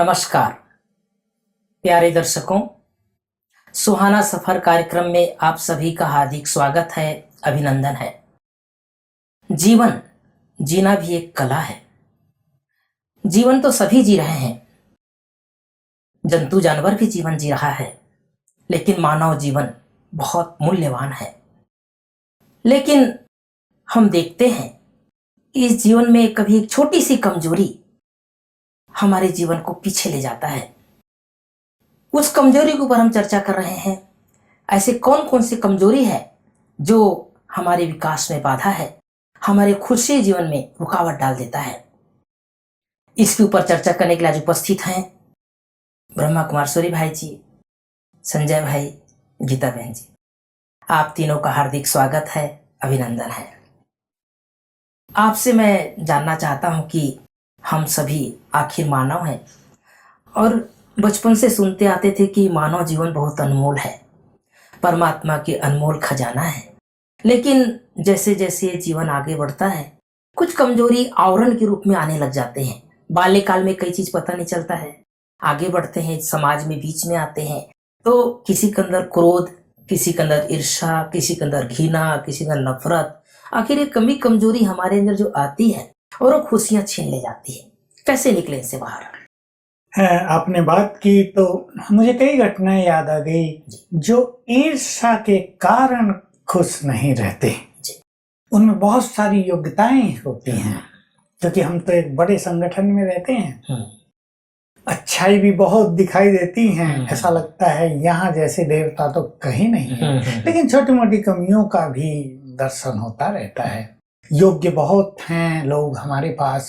नमस्कार प्यारे दर्शकों, सुहाना सफर कार्यक्रम में आप सभी का हार्दिक स्वागत है, अभिनंदन है। जीवन जीना भी एक कला है। जीवन तो सभी जी रहे हैं, जंतु जानवर भी जीवन जी रहा है, लेकिन मानव जीवन बहुत मूल्यवान है। लेकिन हम देखते हैं इस जीवन में कभी एक छोटी सी कमजोरी हमारे जीवन को पीछे ले जाता है। उस कमजोरी के ऊपर हम चर्चा कर रहे हैं। ऐसे कौन कौन सी कमजोरी है जो हमारे विकास में बाधा है, हमारे खुशी जीवन में रुकावट डाल देता है। इसके ऊपर चर्चा करने के लिए आज उपस्थित हैं ब्रह्मा कुमार सूरी भाई जी, संजय भाई, गीता बहन जी। आप तीनों का हार्दिक स्वागत है, अभिनंदन है। आपसे मैं जानना चाहता हूं कि हम सभी आखिर मानव हैं और बचपन से सुनते आते थे कि मानव जीवन बहुत अनमोल है, परमात्मा की अनमोल खजाना है। लेकिन जैसे जैसे ये जीवन आगे बढ़ता है, कुछ कमजोरी आवरण के रूप में आने लग जाते हैं। बाल्यकाल में कई चीज पता नहीं चलता है, आगे बढ़ते हैं, समाज में बीच में आते हैं तो किसी के अंदर क्रोध, किसी के अंदर ईर्ष्या, किसी के अंदर घृणा, किसी के अंदर नफरत। आखिर ये कमी कमजोरी हमारे अंदर जो आती है और वो खुशियां छीन ले जाती है। कैसे निकले इनसे बाहर? आपने बात की तो मुझे कई घटनाएं याद आ गई जो ईर्ष्या के कारण खुश नहीं रहते। उनमें बहुत सारी योग्यताएं होती हैं, क्योंकि हम तो एक बड़े संगठन में रहते हैं। अच्छाई भी बहुत दिखाई देती हैं, ऐसा लगता है यहाँ जैसे देवता तो कहीं नहीं है। लेकिन छोटी मोटी कमियों का भी दर्शन होता रहता है। योग्य बहुत हैं लोग हमारे पास,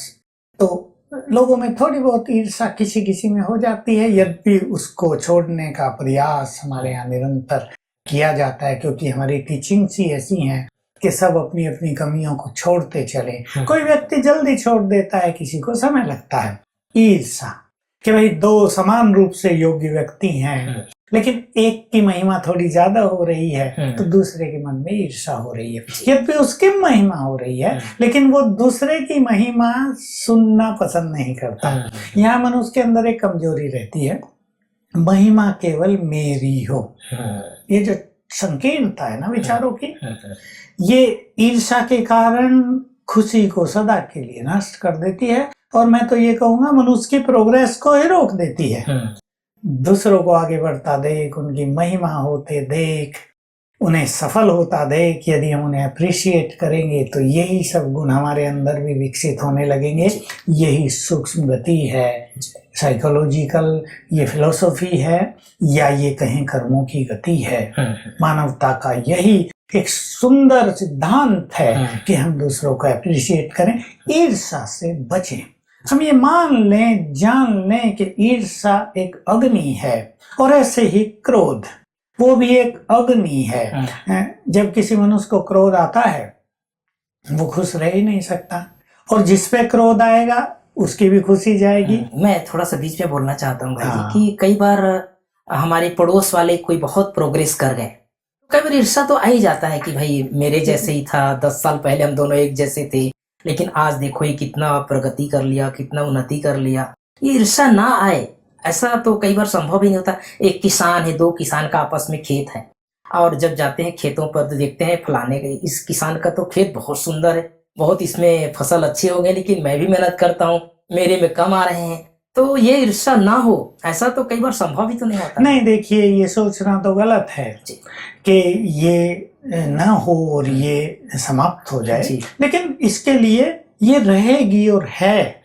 तो लोगों में थोड़ी बहुत ईर्ष्या किसी किसी में हो जाती है। यद्यपि उसको छोड़ने का प्रयास हमारे यहाँ निरंतर किया जाता है, क्योंकि हमारी टीचिंग्स ही ऐसी हैं कि सब अपनी अपनी कमियों को छोड़ते चले। कोई व्यक्ति जल्दी छोड़ देता है, किसी को समय लगता है। ईर्ष्या कि भाई दो समान रूप से योग्य व्यक्ति हैं, लेकिन एक की महिमा थोड़ी ज्यादा हो रही है तो दूसरे के मन में ईर्ष्या हो रही है। यद्यपि उसकी महिमा हो रही है, लेकिन वो दूसरे की महिमा सुनना पसंद नहीं करता। यहाँ मनुष्य के अंदर एक कमजोरी रहती है, महिमा केवल मेरी हो। ये जो संकीर्णता है ना विचारों की, ये ईर्ष्या के कारण खुशी को सदा के लिए नष्ट कर देती है। और मैं तो ये कहूंगा मनुष्य की प्रोग्रेस को ही रोक देती है। दूसरों को आगे बढ़ता देख, उनकी महिमा होते देख, उन्हें सफल होता देख, यदि हम उन्हें अप्रिशिएट करेंगे तो यही सब गुण हमारे अंदर भी विकसित होने लगेंगे। यही सूक्ष्म गति है, साइकोलॉजिकल ये फिलोसॉफी है, या ये कहें कर्मों की गति है। मानवता का यही एक सुंदर सिद्धांत है कि हम दूसरों को अप्रिशिएट करें, ईर्ष्या से बचें। हम ये मान लें, जान लें कि ईर्ष्या एक अग्नि है, और ऐसे ही क्रोध वो भी एक अग्नि है। जब किसी मनुष्य को क्रोध आता है वो खुश रह ही नहीं सकता, और जिस पे क्रोध आएगा उसकी भी खुशी जाएगी। मैं थोड़ा सा बीच में बोलना चाहता हूँ भाई जी कि कई बार हमारे पड़ोस वाले कोई बहुत प्रोग्रेस कर गए, कई बार ईर्ष्या तो आ ही जाता है कि भाई मेरे जैसे ही था, 10 साल पहले हम दोनों एक जैसे थे, लेकिन आज देखो ये कितना प्रगति कर लिया, कितना उन्नति कर लिया। ये ईर्ष्या ना आए ऐसा तो कई बार संभव ही नहीं होता। एक किसान है, 2 किसान का आपस में खेत है, और जब जाते हैं खेतों पर तो देखते हैं फलाने के इस किसान का तो खेत बहुत सुंदर है, बहुत इसमें फसल अच्छी हो गई, लेकिन मैं भी मेहनत करता हूँ, मेरे में कम आ रहे हैं। तो ये ईर्ष्या ना हो ऐसा तो कई बार संभव ही तो नहीं होता। नहीं, देखिए ये सोचना तो गलत है कि ये ना हो और ये समाप्त हो जाए, लेकिन इसके लिए ये रहेगी और है,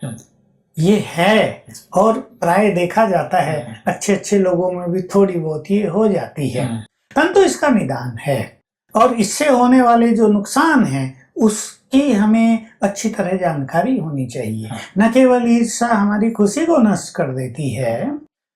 ये है। और प्राय देखा जाता है अच्छे अच्छे लोगों में भी थोड़ी बहुत ये हो जाती है, परंतु इसका निदान है। और इससे होने वाले जो नुकसान है उसकी हमें अच्छी तरह जानकारी होनी चाहिए। न केवल ईर्ष्या हमारी खुशी को नष्ट कर देती है,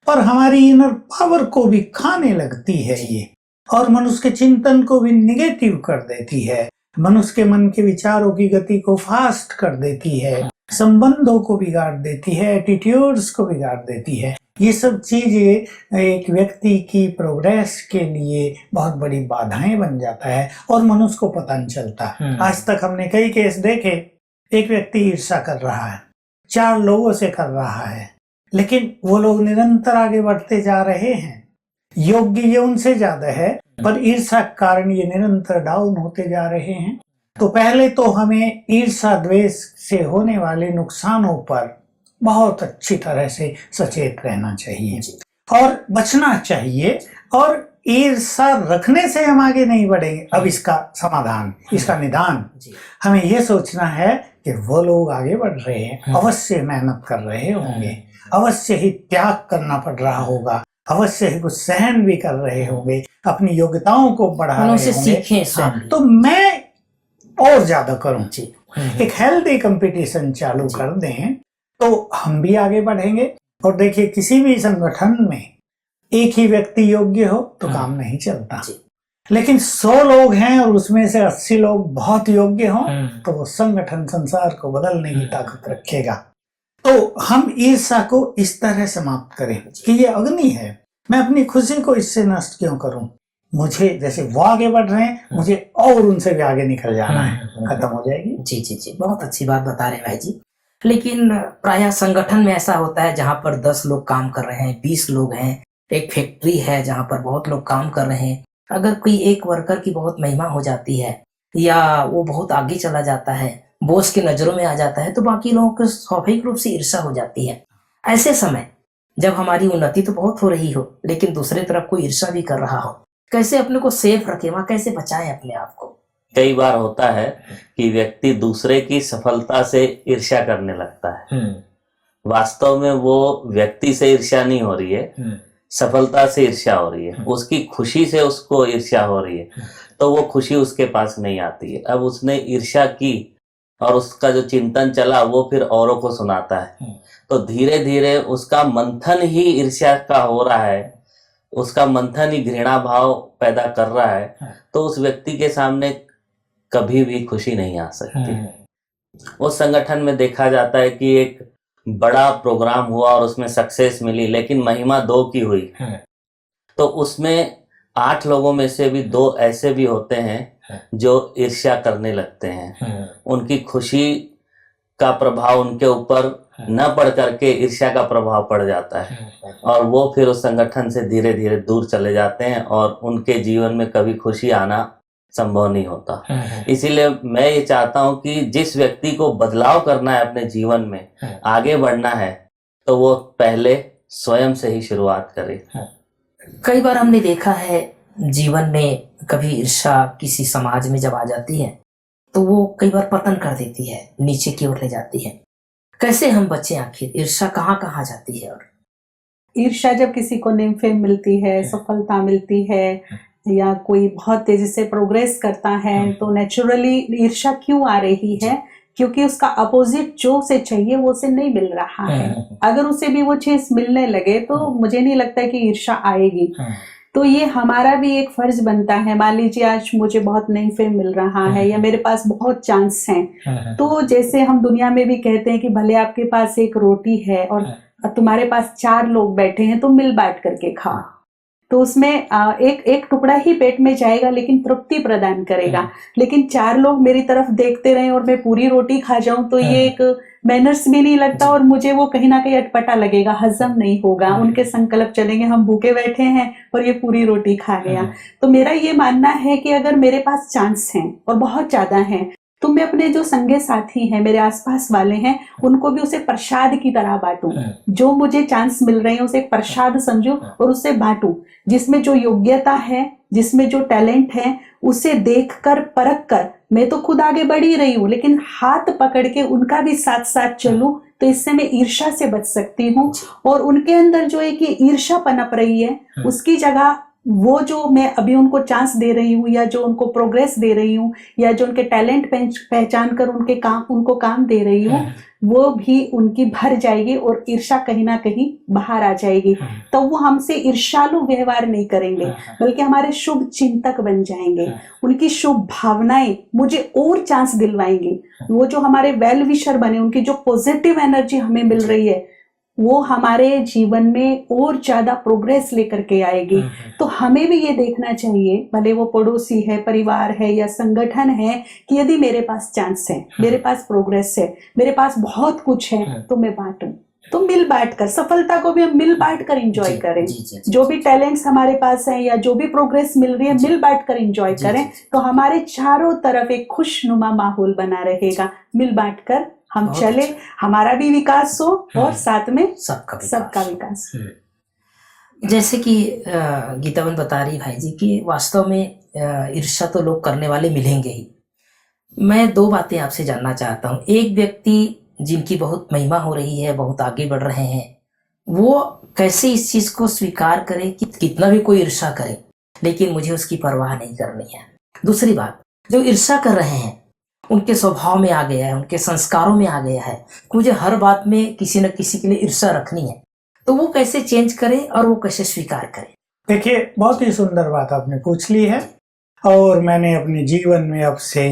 और हमारी इनर पावर को भी खाने लगती है ये, और मनुष्य के चिंतन को भी निगेटिव कर देती है, मनुष्य के मन के विचारों की गति को फास्ट कर देती है, संबंधों को बिगाड़ देती है, एटीट्यूड्स को बिगाड़ देती है। ये सब चीजें एक व्यक्ति की प्रोग्रेस के लिए बहुत बड़ी बाधाएं बन जाता है, और मनुष्य को पता नहीं चलता। आज तक हमने कई केस देखे, एक व्यक्ति ईर्ष्या कर रहा है, 4 लोगों से कर रहा है, लेकिन वो लोग निरंतर आगे बढ़ते जा रहे हैं। योग्य ये उनसे ज्यादा है, पर ईर्ष्या के कारण ये निरंतर डाउन होते जा रहे हैं। तो पहले तो हमें ईर्ष्या द्वेष से होने वाले नुकसानों पर बहुत अच्छी तरह से सचेत रहना चाहिए और बचना चाहिए। और ईर्ष्या रखने से हम आगे नहीं बढ़ेंगे। अब इसका समाधान, इसका निदान हमें ये सोचना है कि वो लोग आगे बढ़ रहे हैं, अवश्य मेहनत कर रहे होंगे, अवश्य ही त्याग करना पड़ रहा होगा, अवश्य ही कुछ सहन भी कर रहे होंगे, अपनी योग्यताओं को बढ़ा रहे होंगे। सीखें तो मैं और ज्यादा करूं, एक हेल्दी कंपटीशन चालू कर दें तो हम भी आगे बढ़ेंगे। और देखिए, किसी भी संगठन में एक ही व्यक्ति योग्य हो तो काम नहीं चलता, लेकिन 100 लोग हैं और उसमें से 80 लोग बहुत योग्य हों तो वो संगठन संसार को बदलने की ताकत रखेगा। तो हम ईर्ष्या को इस तरह समाप्त करें कि ये अग्नि है, मैं अपनी खुशी को इससे नष्ट क्यों करूं। मुझे, जैसे वो आगे बढ़ रहे हैं, मुझे और उनसे भी आगे निकल जाना है, खत्म हो जाएगी। जी जी जी, बहुत अच्छी बात बता रहे हैं भाई जी। लेकिन प्रायः संगठन में ऐसा होता है जहां पर 10 लोग काम कर रहे हैं, 20 लोग हैं, एक फैक्ट्री है जहां पर बहुत लोग काम कर रहे हैं। अगर कोई एक वर्कर की बहुत महिमा हो जाती है या वो बहुत आगे चला जाता है, बॉस की नजरों में आ जाता है, तो बाकी लोगों को स्वाभाविक रूप से ईर्ष्या हो जाती है। ऐसे समय जब हमारी उन्नति तो बहुत हो रही हो, लेकिन दूसरी तरफ कोई ईर्ष्या भी कर रहा हो, कैसे अपने को सेफ रखे, वहां कैसे बचाएं अपने आप को? कई बार होता है कि व्यक्ति दूसरे की सफलता से ईर्ष्या करने लगता है। वास्तव में वो व्यक्ति से ईर्ष्या नहीं हो रही है, सफलता से ईर्ष्या हो रही है, उसकी खुशी से उसको ईर्ष्या हो रही है, तो वो खुशी उसके पास नहीं आती है। अब उसने ईर्ष्या की और उसका जो चिंतन चला वो फिर औरों को सुनाता है, तो धीरे धीरे उसका मंथन ही ईर्ष्या का हो रहा है, उसका मंथन ही घृणा भाव पैदा कर रहा है। तो उस व्यक्ति के सामने कभी भी खुशी नहीं आ सकती। उस संगठन में देखा जाता है कि एक बड़ा प्रोग्राम हुआ और उसमें सक्सेस मिली, लेकिन महिमा 2 की हुई, तो उसमें 8 लोगों में से भी 2 ऐसे भी होते हैं जो ईर्ष्या करने लगते हैं। उनकी खुशी का प्रभाव उनके ऊपर न पड़ करके ईर्ष्या का प्रभाव पड़ जाता है और वो फिर उस संगठन से धीरे धीरे दूर चले जाते हैं और उनके जीवन में कभी खुशी आना संभव नहीं होता। इसीलिए मैं ये चाहता हूं कि जिस व्यक्ति को बदलाव करना है अपने जीवन में, आगे बढ़ना है, तो वो पहले स्वयं से ही शुरुआत करे। कई बार हमने देखा है जीवन में, कभी ईर्ष्या किसी समाज में जब आ जाती है तो वो कई बार पतन कर देती है, नीचे की ओर ले जाती है। कैसे हम बचें? आखिर ईर्ष्या कहाँ कहाँ जाती है? और ईर्ष्या जब किसी को नेम फेम मिलती है, सफलता मिलती है, या कोई बहुत तेजी से प्रोग्रेस करता है, तो नेचुरली ईर्ष्या क्यों आ रही है? क्योंकि उसका अपोजिट जो उसे चाहिए वो उसे नहीं मिल रहा है। अगर उसे भी वो चीज मिलने लगे तो मुझे नहीं लगता कि ईर्ष्या आएगी। तो ये हमारा भी एक फर्ज बनता है। मान लीजिए आज मुझे बहुत नई फेम मिल रहा है या मेरे पास बहुत चांस हैं, तो जैसे हम दुनिया में भी कहते हैं कि भले आपके पास एक रोटी है और तुम्हारे पास 4 लोग बैठे हैं, तो मिल बांट करके खाओ, तो उसमें एक टुकड़ा ही पेट में जाएगा लेकिन तृप्ति प्रदान करेगा। लेकिन 4 लोग मेरी तरफ देखते रहे और मैं पूरी रोटी खा जाऊं तो ये एक मैनर्स भी नहीं लगता और मुझे वो कहीं ना कहीं अटपटा लगेगा, हजम नहीं होगा। उनके संकल्प चलेंगे, हम भूखे बैठे हैं और ये पूरी रोटी खा गया। तो मेरा ये मानना है कि अगर मेरे पास चांस हैं और बहुत ज्यादा हैं, तो मैं अपने जो संगे साथी हैं, मेरे आसपास वाले हैं, उनको भी उसे प्रसाद की तरह बांटूं। जो मुझे चांस मिल रहे हैं उसे एक प्रसाद समझूं और उससे बांटूं। जिसमें जो योग्यता है, जिसमें जो टैलेंट है, उसे देखकर परख कर, मैं तो खुद आगे बढ़ ही रही हूँ, लेकिन हाथ पकड़ के उनका भी साथ साथ चलूं, तो इससे मैं ईर्ष्या से बच सकती हूँ। और उनके अंदर जो एक ईर्ष्या पनप रही है, उसकी जगह वो जो मैं अभी उनको चांस दे रही हूँ या जो उनको प्रोग्रेस दे रही हूँ या जो उनके टैलेंट पहचान कर उनको काम दे रही हूँ, वो भी उनकी भर जाएगी और ईर्ष्या कहीं ना कहीं बाहर आ जाएगी। तो वो हमसे ईर्ष्यालु व्यवहार नहीं करेंगे, बल्कि हमारे शुभ चिंतक बन जाएंगे। उनकी शुभ भावनाएं मुझे और चांस दिलवाएंगी। वो जो हमारे वेल विशर बने, उनकी जो पॉजिटिव एनर्जी हमें मिल रही है, वो हमारे जीवन में और ज्यादा प्रोग्रेस लेकर के आएगी। तो हमें भी ये देखना चाहिए, भले वो पड़ोसी है, परिवार है या संगठन है, कि यदि मेरे पास चांस है, मेरे पास प्रोग्रेस है, मेरे पास बहुत कुछ है, तो मैं बांटूं। तो मिल बांट कर, सफलता को भी हम मिल बांट कर एंजॉय करें। जो भी टैलेंट्स हमारे पास हैं या जो भी प्रोग्रेस मिल रही है, मिल बांट कर एंजॉय करें, तो हमारे चारों तरफ एक खुशनुमा माहौल बना रहेगा। मिल बांट कर हम चले, हमारा भी विकास हो और साथ में सबका विकास। जैसे कि गीतावन बता रही भाई जी कि वास्तव में ईर्ष्या तो लोग करने वाले मिलेंगे ही। मैं दो बातें आपसे जानना चाहता हूँ। एक व्यक्ति जिनकी बहुत महिमा हो रही है, बहुत आगे बढ़ रहे हैं, वो कैसे इस चीज को स्वीकार करे कि कितना भी कोई ईर्ष्या करे लेकिन मुझे उसकी परवाह नहीं करनी है। दूसरी बात, जो ईर्ष्या कर रहे हैं उनके स्वभाव में आ गया है, उनके संस्कारों में आ गया है, मुझे हर बात में किसी न किसी के लिए ईर्ष्या रखनी है, तो वो कैसे चेंज करे और वो कैसे स्वीकार करे? देखिए, बहुत ही सुंदर बात आपने पूछ ली है और मैंने अपने जीवन में अब से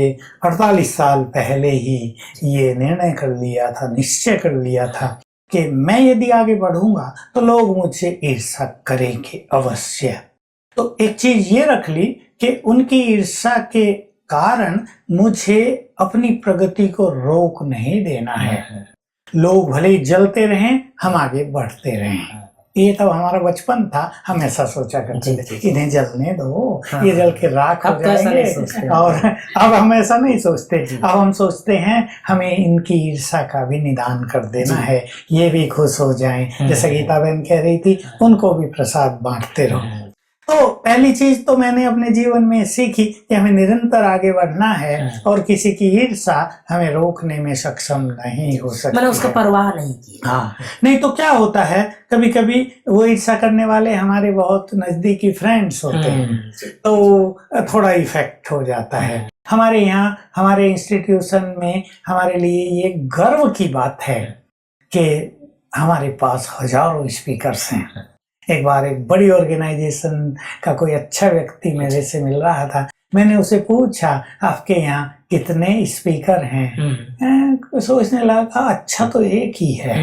48 साल पहले ही ये निर्णय कर लिया था, निश्चय कर लिया था कि मैं यदि आगे बढ़ूंगा तो लोग मुझसे ईर्ष्या करेंगे अवश्य। तो एक चीज ये रख ली कि उनकी ईर्ष्या के कारण मुझे अपनी प्रगति को रोक नहीं देना है। लोग भले ही जलते रहें, हम आगे बढ़ते रहें। ये तब हमारा बचपन था, हम ऐसा सोचा करते थे इन्हें जलने दो, ये जल के राख हो जाएंगे। और अब हम ऐसा नहीं सोचते, अब हम सोचते हैं हमें इनकी ईर्ष्या का भी निदान कर देना है, ये भी खुश हो जाएं। जैसे गीता बहन कह रही थी, उनको भी प्रसाद बांटते रहो। तो पहली चीज तो मैंने अपने जीवन में सीखी कि हमें निरंतर आगे बढ़ना है और किसी की ईर्ष्या हमें रोकने में सक्षम नहीं हो सकती। मैंने उसका परवाह नहीं की। हाँ, नहीं तो क्या होता है, कभी कभी वो ईर्ष्या करने वाले हमारे बहुत नजदीकी फ्रेंड्स होते हैं, तो थोड़ा इफेक्ट हो जाता है। हमारे यहाँ, हमारे इंस्टीट्यूशन में हमारे लिए ये गर्व की बात है कि हमारे पास हजारों स्पीकर्स हैं। एक बार एक बड़ी ऑर्गेनाइजेशन का कोई अच्छा व्यक्ति मेरे से मिल रहा था, मैंने उसे पूछा आपके यहाँ कितने स्पीकर हैं? सोचने लगा अच्छा तो एक ही है।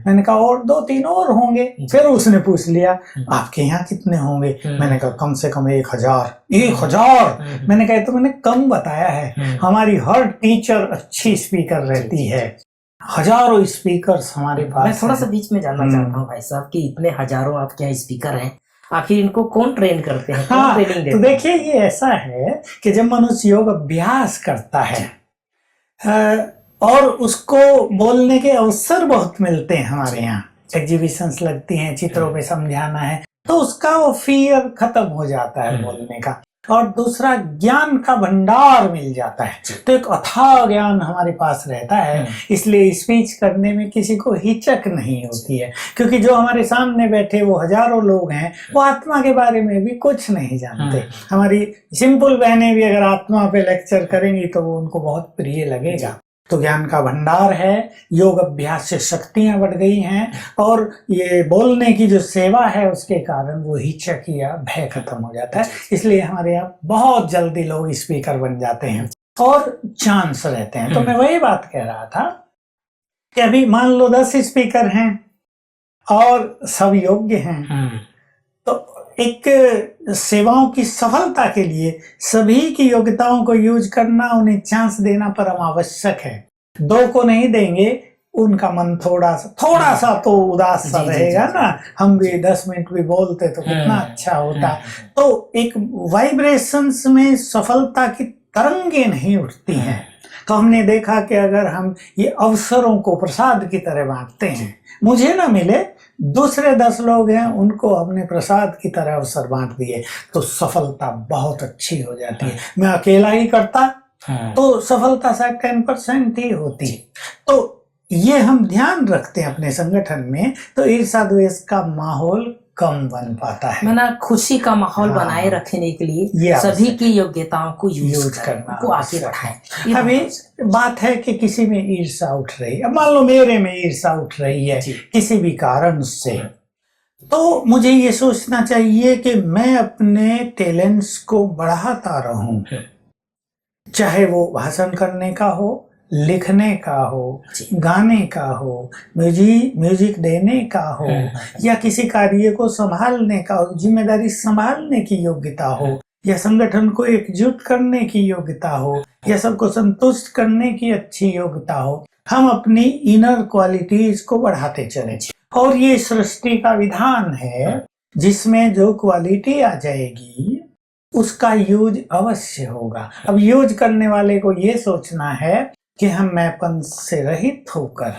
मैंने कहा और 2-3 और होंगे। फिर उसने पूछ लिया आपके यहाँ कितने होंगे? मैंने कहा कम से कम 1000। 1000? मैंने कहा तो मैंने कम बताया है, हमारी हर टीचर अच्छी स्पीकर रहती है, हजारों स्पीकर्स हमारे पास। मैं थोड़ा सा बीच में जानना चाहता हूँ भाई साहब कि इतने हजारों आपके यहाँ स्पीकर हैं, आखिर इनको कौन ट्रेन करते हैं? हाँ, ट्रेनिंग देते तो देखिए ये ऐसा है कि जब मनुष्य योग अभ्यास करता है और उसको बोलने के अवसर बहुत मिलते हैं, हमारे यहाँ एग्जीबिशंस लगती हैं, चित्रों पे समझाना है, तो उसका वो फियर खत्म हो जाता है बोलने का। और दूसरा, ज्ञान का भंडार मिल जाता है, तो एक अथाह ज्ञान हमारे पास रहता है, इसलिए स्पीच करने में किसी को हिचक नहीं होती है। क्योंकि जो हमारे सामने बैठे वो हजारों लोग हैं, वो आत्मा के बारे में भी कुछ नहीं जानते। हमारी सिंपल बहनें भी अगर आत्मा पे लेक्चर करेंगी तो वो उनको बहुत प्रिय लगेगा। तो ज्ञान का भंडार है, योग अभ्यास से शक्तियां बढ़ गई हैं और ये बोलने की जो सेवा है उसके कारण वो हिचक या भय खत्म हो जाता है। इसलिए हमारे यहाँ बहुत जल्दी लोग स्पीकर बन जाते हैं और चांस रहते हैं। तो मैं वही बात कह रहा था कि अभी मान लो 10 स्पीकर हैं और सब योग्य हैं, तो एक सेवाओं की सफलता के लिए सभी की योग्यताओं को यूज करना, उन्हें चांस देना परम आवश्यक है। 2 को नहीं देंगे, उनका मन थोड़ा सा तो उदास सा रहेगा ना। हम भी 10 मिनट भी बोलते तो कितना अच्छा होता। तो एक वाइब्रेशंस में सफलता की तरंगे नहीं उठती हैं। तो हमने देखा कि अगर हम ये अवसरों को प्रसाद की तरह बांटते हैं, मुझे ना मिले, दूसरे 10 लोग हैं उनको हमने प्रसाद की तरह अवसर बांट दिए, तो सफलता बहुत अच्छी हो जाती है। मैं अकेला ही करता तो सफलता शायद 10% ही होती। तो ये हम ध्यान रखते हैं अपने संगठन में, तो ईर्ष्या द्वेष का माहौल कम बन पाता है। मैंने खुशी का माहौल बनाए रखने के लिए सभी की योग्यताओं को यूज करना, को आगे बढ़ाएं। अभी बात है कि किसी में ईर्ष्या उठ रही है, मान लो मेरे में ईर्ष्या उठ रही है किसी भी कारण से, तो मुझे ये सोचना चाहिए कि मैं अपने टैलेंट्स को बढ़ाता रहूं, चाहे वो भाषण करने का हो, लिखने का हो, गाने का हो, म्यूजिक देने का हो, या किसी कार्य को संभालने का हो, जिम्मेदारी संभालने की योग्यता हो, या संगठन को एकजुट करने की योग्यता हो, या सबको संतुष्ट करने की अच्छी योग्यता हो, हम अपनी इनर क्वालिटीज को बढ़ाते चले। और ये सृष्टि का विधान है, जिसमें जो क्वालिटी आ जाएगी उसका यूज अवश्य होगा। अब यूज करने वाले को ये सोचना है कि हम मैंपन से रहित होकर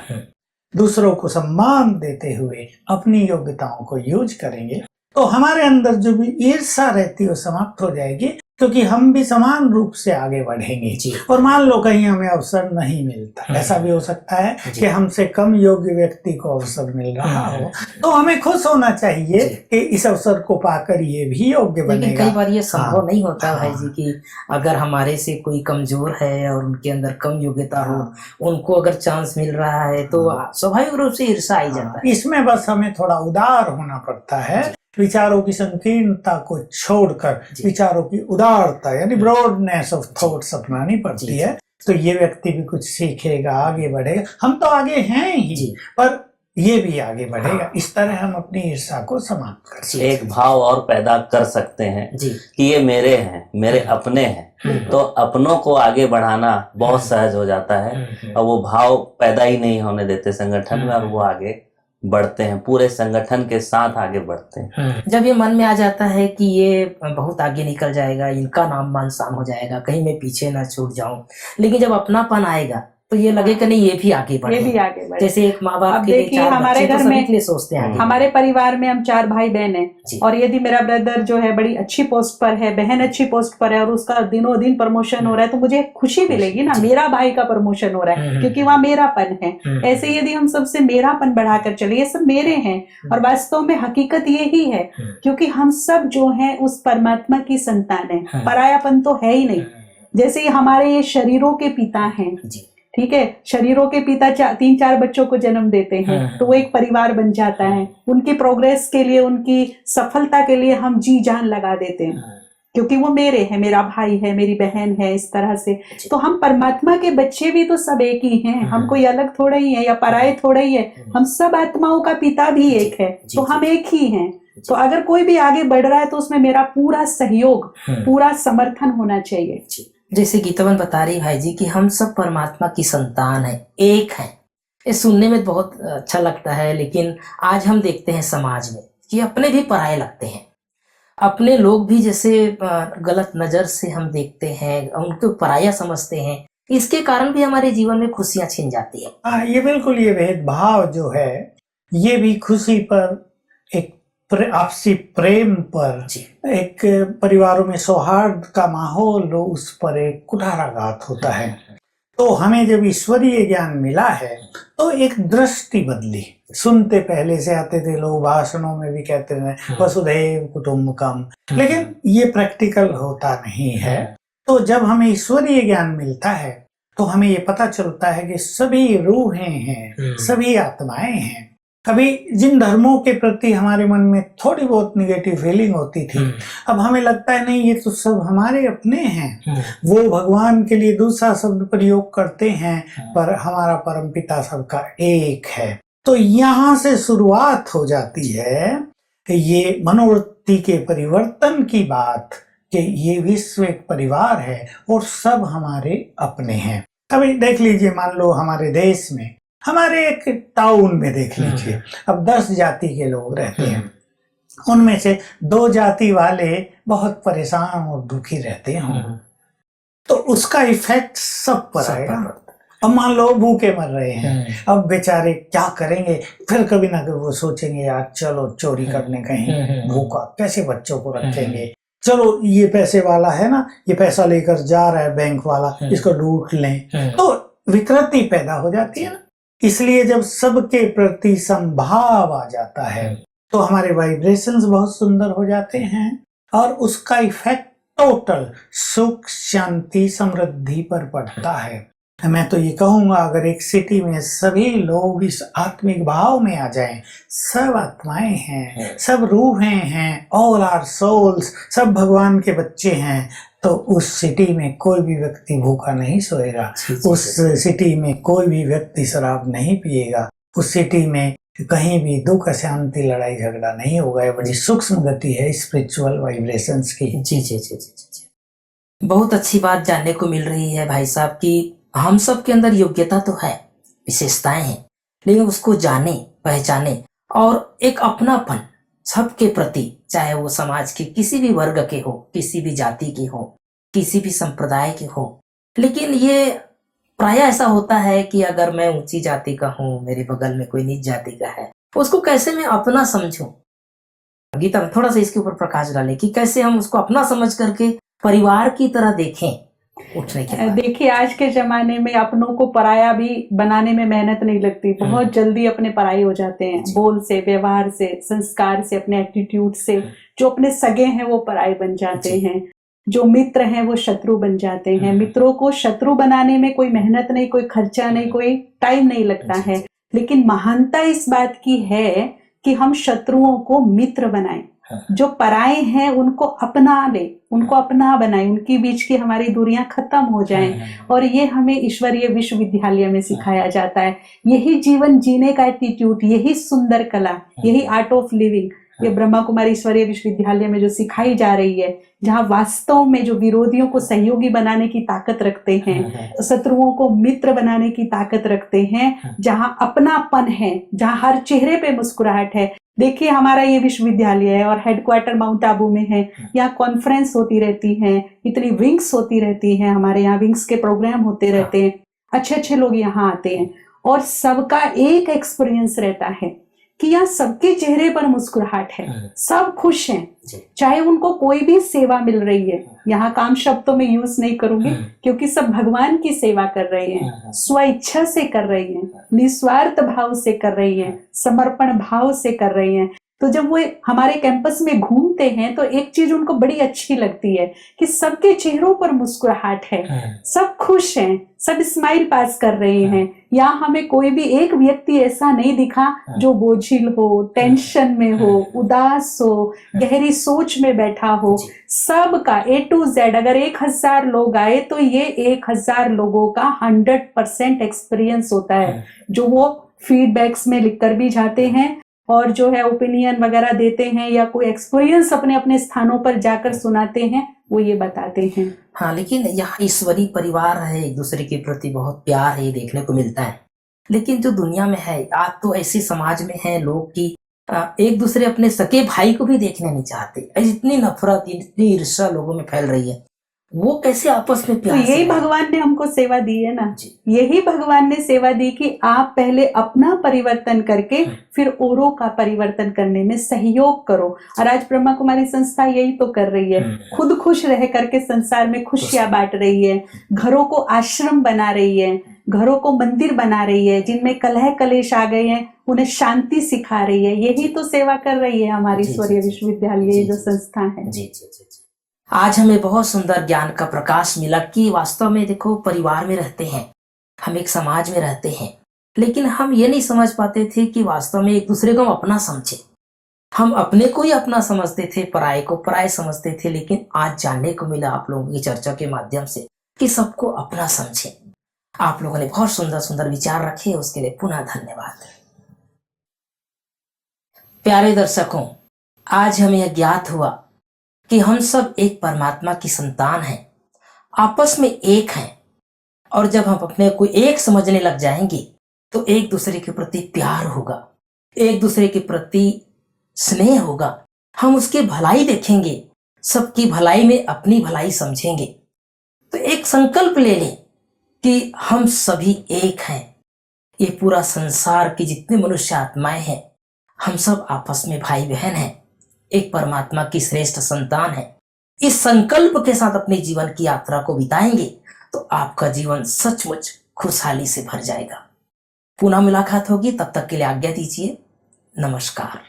दूसरों को सम्मान देते हुए अपनी योग्यताओं को यूज करेंगे, तो हमारे अंदर जो भी ईर्ष्या रहती है वो समाप्त हो जाएगी, क्योंकि हम भी समान रूप से आगे बढ़ेंगे। और मान लो कहीं हमें अवसर नहीं मिलता, ऐसा भी हो सकता है कि हमसे कम योग्य व्यक्ति को अवसर मिल रहा हो, तो हमें खुश होना चाहिए कि इस अवसर को पाकर ये भी योग्य बनेगा। लेकिन कई बार ये संभव नहीं होता भाई जी कि अगर हमारे से कोई कमजोर है और उनके अंदर कम योग्यता हो, उनको अगर चांस मिल रहा है तो स्वाभाविक रूप से ईर्ष्या आ जाता है। इसमें बस हमें थोड़ा उदार होना पड़ता है, विचारों की संकीर्णता को छोड़कर विचारों की उदारता यानी ब्रॉडनेस ऑफ थॉट्स अपनानी पड़ती है। तो ये व्यक्ति भी कुछ सीखेगा, आगे बढ़ेगा। हम तो आगे हैं ही, पर ये भी आगे बढ़ेगा। इस तरह हम अपनी ईर्ष्या को समाप्त कर सकते हैं। एक भाव और पैदा कर सकते हैं कि ये मेरे हैं, मेरे अपने हैं, तो अपनों को आगे बढ़ाना बहुत सहज हो जाता है, और वो भाव पैदा ही नहीं होने देते संगठन में, और वो आगे बढ़ते हैं, पूरे संगठन के साथ आगे बढ़ते हैं। जब ये मन में आ जाता है कि ये बहुत आगे निकल जाएगा, इनका नाम मान शान हो जाएगा, कहीं मैं पीछे ना छूट जाऊं, लेकिन जब अपनापन आएगा तो ये लगे कि नहीं ये भी आगे बढ़े, ये भी आगे बढ़े। जैसे एक माँ बाप के लिए देखिए, 4 हमारे बच्चे घर तो में सभी के लिए सोचते हैं आगे। हमारे परिवार में हम 4 भाई बहन हैं, और यदि मेरा ब्रदर जो है बड़ी अच्छी पोस्ट पर है, बहन अच्छी पोस्ट पर है, और उसका दिनों दिन प्रमोशन हो रहा है, तो मुझे खुशी मिलेगी ना, मेरा भाई का प्रमोशन हो रहा है, क्योंकि वहाँ मेरापन है। ऐसे यदि हम सबसे मेरापन बढ़ाकर चले, ये सब मेरे हैं, और वास्तव में हकीकत यही है, क्योंकि हम सब जो है उस परमात्मा की संतान है, परायापन तो है ही नहीं। जैसे हमारे ये शरीरों के पिता हैं, ठीक है, शरीरों के पिता 3-4 बच्चों को जन्म देते हैं, तो वो एक परिवार बन जाता है। उनकी प्रोग्रेस के लिए, उनकी सफलता के लिए हम जी जान लगा देते हैं, क्योंकि वो मेरे हैं, मेरा भाई है, मेरी बहन है, इस तरह से। तो हम परमात्मा के बच्चे भी तो सब एक ही हैं, हम कोई अलग थोड़ा ही है या पराये थोड़ा ही है, हम सब आत्माओं का पिता भी एक है, तो हम एक ही हैं। तो अगर कोई भी आगे बढ़ रहा है तो उसमें मेरा पूरा सहयोग, पूरा समर्थन होना चाहिए। जैसे गीतावन बता रही भाई जी कि हम सब परमात्मा की संतान है, एक है। ये सुनने में बहुत अच्छा लगता है, लेकिन आज हम देखते हैं समाज में कि अपने भी पराये लगते हैं, अपने लोग भी जैसे गलत नजर से हम देखते हैं, उनको पराया समझते हैं। इसके कारण भी हमारे जीवन में खुशियां छिन जाती है। ये बिल्कुल, ये भेदभाव जो है ये भी खुशी पर, एक आपसी प्रेम पर, एक परिवारों में सौहार्द का माहौल हो, उस पर एक कुठाराघात होता है। तो हमें जब ईश्वरीय ज्ञान मिला है तो एक दृष्टि बदली। सुनते पहले से आते थे लोग, भाषणों में भी कहते थे वसुधैव कुटुंबकम, लेकिन ये प्रैक्टिकल होता नहीं है। तो जब हमें ईश्वरीय ज्ञान मिलता है तो हमें ये पता चलता है कि सभी रूहें हैं, सभी आत्माएं हैं। कभी जिन धर्मों के प्रति हमारे मन में थोड़ी बहुत निगेटिव फीलिंग होती थी, अब हमें लगता है नहीं, ये तो सब हमारे अपने हैं। वो भगवान के लिए दूसरा शब्द प्रयोग करते हैं, पर हमारा परमपिता सबका एक है। तो यहाँ से शुरुआत हो जाती है ये मनोवृत्ति के परिवर्तन की बात, कि ये विश्व एक परिवार है और सब हमारे अपने हैं। अभी देख लीजिए, मान लो हमारे देश में, हमारे एक टाउन में देख लीजिए, अब 10 जाति के लोग रहते हैं, उनमें से 2 जाति वाले बहुत परेशान और दुखी रहते हैं, तो उसका इफेक्ट सब पर आएगा। अब मान लो भूखे मर रहे हैं, अब बेचारे क्या करेंगे, फिर कभी ना कभी वो सोचेंगे यार चलो चोरी करने कहीं, भूखा कैसे बच्चों को रखेंगे, चलो ये पैसे वाला है ना, ये पैसा लेकर जा रहा है बैंक वाला, इसको लूट लें। तो विकृति पैदा हो जाती है ना। इसलिए जब सबके प्रति संभाव आ जाता है तो हमारे वाइब्रेशंस बहुत सुंदर हो जाते हैं, और उसका इफेक्ट टोटल सुख, शांति, समृद्धि पर पड़ता है। मैं तो ये कहूंगा, अगर एक सिटी में सभी लोग इस आत्मिक भाव में आ जाएं, सब आत्माएं हैं, सब रूहें हैं, ऑल आर सोल्स, सब भगवान के बच्चे हैं, तो उस सिटी में कोई भी व्यक्ति भूखा नहीं सोएगा, उस सिटी में कोई भी व्यक्ति शराब नहीं पिएगा, उस सिटी में कहीं भी दुख अशांति लड़ाई झगड़ा नहीं होगा। ये बड़ी सूक्ष्म गति है स्पिरिचुअल वाइब्रेशंस की। जी जी जी जी जी। बहुत अच्छी बात जानने को मिल रही है भाई साहब कि हम सब के अंदर योग्यता तो है, विशेषताएं हैं, लेकिन उसको जाने, पहचाने और एक अपनापन सबके प्रति, चाहे वो समाज के किसी भी वर्ग के हो, किसी भी जाति के हो, किसी भी संप्रदाय के हो। लेकिन ये प्राय ऐसा होता है कि अगर मैं ऊंची जाति का हूँ, मेरे बगल में कोई नीच जाति का है, उसको कैसे मैं अपना समझूं? गीता में थोड़ा सा इसके ऊपर प्रकाश डालें कि कैसे हम उसको अपना समझ करके परिवार की तरह देखें उठने के बाद। देखिए, आज के जमाने में अपनों को पराया भी बनाने में मेहनत नहीं लगती, बहुत जल्दी अपने पराये हो जाते हैं, बोल से, व्यवहार से, संस्कार से, अपने एटीट्यूड से। जो अपने सगे हैं वो पराये बन जाते हैं, जो मित्र हैं वो शत्रु बन जाते हैं। मित्रों को शत्रु बनाने में कोई मेहनत नहीं, कोई खर्चा नहीं, कोई टाइम नहीं लगता है। लेकिन महानता इस बात की है कि हम शत्रुओं को मित्र बनाएं, जो पराये हैं उनको अपना ले, उनको अपना बनाए, उनके बीच की हमारी दूरियां खत्म हो जाएं। और ये हमें ईश्वरीय विश्वविद्यालय में सिखाया जाता है। यही जीवन जीने का एटीट्यूड, यही सुंदर कला, यही आर्ट ऑफ लिविंग ये ब्रह्मा कुमारी ईश्वरीय विश्वविद्यालय में जो सिखाई जा रही है, जहाँ वास्तव में जो विरोधियों को सहयोगी बनाने की ताकत रखते हैं, शत्रुओं को मित्र बनाने की ताकत रखते हैं, जहाँ अपनापन है, जहाँ हर चेहरे पे मुस्कुराहट है। देखिए, हमारा ये विश्वविद्यालय है और हेडक्वार्टर माउंट आबू में है। यहाँ कॉन्फ्रेंस होती रहती है, इतनी विंग्स होती रहती हैं, हमारे यहाँ विंग्स के प्रोग्राम होते रहते हैं, अच्छे अच्छे लोग यहाँ आते हैं और सबका एक एक्सपीरियंस रहता है कि यहाँ सबके चेहरे पर मुस्कुराहट है, सब खुश हैं, चाहे उनको कोई भी सेवा मिल रही है। यहाँ काम शब्दों में यूज नहीं करूंगी क्योंकि सब भगवान की सेवा कर रहे हैं, स्व इच्छा से कर रही हैं, निस्वार्थ भाव से कर रही हैं, समर्पण भाव से कर रही हैं। तो जब वो हमारे कैंपस में घूमते हैं तो एक चीज उनको बड़ी अच्छी लगती है कि सबके चेहरों पर मुस्कुराहट है, सब खुश हैं, सब स्माइल पास कर रहे हैं। यहाँ हमें कोई भी एक व्यक्ति ऐसा नहीं दिखा जो बोझिल हो, टेंशन में हो, उदास हो, गहरी सोच में बैठा हो। सबका A to Z, अगर 1000 लोग आए तो ये 1000 लोगों का 100% एक्सपीरियंस होता है, जो वो फीडबैक्स में लिखकर भी जाते हैं और जो है ओपिनियन वगैरह देते हैं या कोई एक्सपीरियंस अपने अपने स्थानों पर जाकर सुनाते हैं, वो ये बताते हैं। हाँ, लेकिन यहाँ ईश्वरीय परिवार है, एक दूसरे के प्रति बहुत प्यार है, देखने को मिलता है। लेकिन जो दुनिया में है आज, तो ऐसे समाज में है लोग कि एक दूसरे अपने सके भाई को भी देखने नहीं चाहते। इतनी नफरत, इतनी ईर्ष्या लोगों में फैल रही है, वो कैसे आपस में प्यार? तो यही भगवान ने हमको सेवा दी है ना, यही भगवान ने सेवा दी कि आप पहले अपना परिवर्तन करके फिर औरों का परिवर्तन करने में सहयोग करो। और आज ब्रह्मा कुमारी संस्था यही तो कर रही है, खुद खुश रह करके संसार में खुशियां बांट रही है, घरों को आश्रम बना रही है, घरों को मंदिर बना रही है, जिनमें कलह कलेश आ गए हैं उन्हें शांति सिखा रही है। यही तो सेवा कर रही है हमारी ईश्वरीय विश्वविद्यालय जो संस्था है। जी जी जी। आज हमें बहुत सुंदर ज्ञान का प्रकाश मिला कि वास्तव में देखो, परिवार में रहते हैं, हम एक समाज में रहते हैं, लेकिन हम ये नहीं समझ पाते थे कि वास्तव में एक दूसरे को हम अपना समझे। हम अपने को ही अपना समझते थे, पराये को पराये समझते थे। लेकिन आज जानने को मिला आप लोगों की चर्चा के माध्यम से कि सबको अपना समझे। आप लोगों ने बहुत सुंदर सुंदर विचार रखे, उसके लिए पुनः धन्यवाद। प्यारे दर्शकों, आज हमें यह ज्ञात हुआ कि हम सब एक परमात्मा की संतान हैं, आपस में एक हैं। और जब हम अपने को एक समझने लग जाएंगे तो एक दूसरे के प्रति प्यार होगा, एक दूसरे के प्रति स्नेह होगा, हम उसकी भलाई देखेंगे, सबकी भलाई में अपनी भलाई समझेंगे। तो एक संकल्प ले लें कि हम सभी एक हैं। ये पूरा संसार की जितने मनुष्य आत्माएं हैं, हम सब आपस में भाई बहन हैं, एक परमात्मा की श्रेष्ठ संतान है। इस संकल्प के साथ अपने जीवन की यात्रा को बिताएंगे तो आपका जीवन सचमुच खुशहाली से भर जाएगा। पुनः मुलाकात होगी, तब तक के लिए आज्ञा दीजिए। नमस्कार।